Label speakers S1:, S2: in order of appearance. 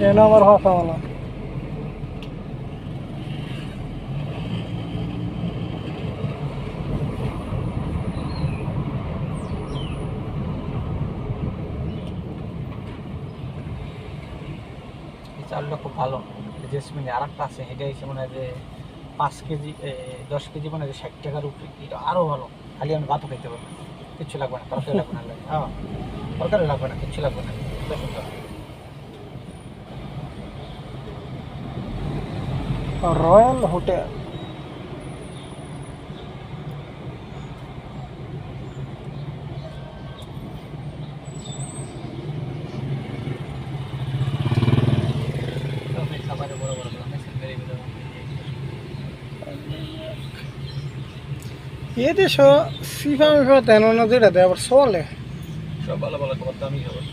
S1: এনে আমার হাসাওয়ালা
S2: এই চালটা খুব ভালো। জেসমিনে আর একটা আছে, এটা হচ্ছে মনে হয় যে 5 কেজি 10 কেজি মানে যে 60 টাকার উপরে, এটা আরও ভালো। খালি আমি ভাতও খাইতে পারবো, কিচ্ছু লাগবে না, তরকারি লাগবে না। হ্যাঁ, তরকারি লাগবে না, কিচ্ছু লাগবে না, এত সুন্দর।
S1: Royal hotel.
S2: খাবারে বড় বড়
S1: এ দেশ সিফা মিফা তেন না যেটা দেয় আবার চলে।
S2: সব ভালো ভালো খাবার, দামি খাবার।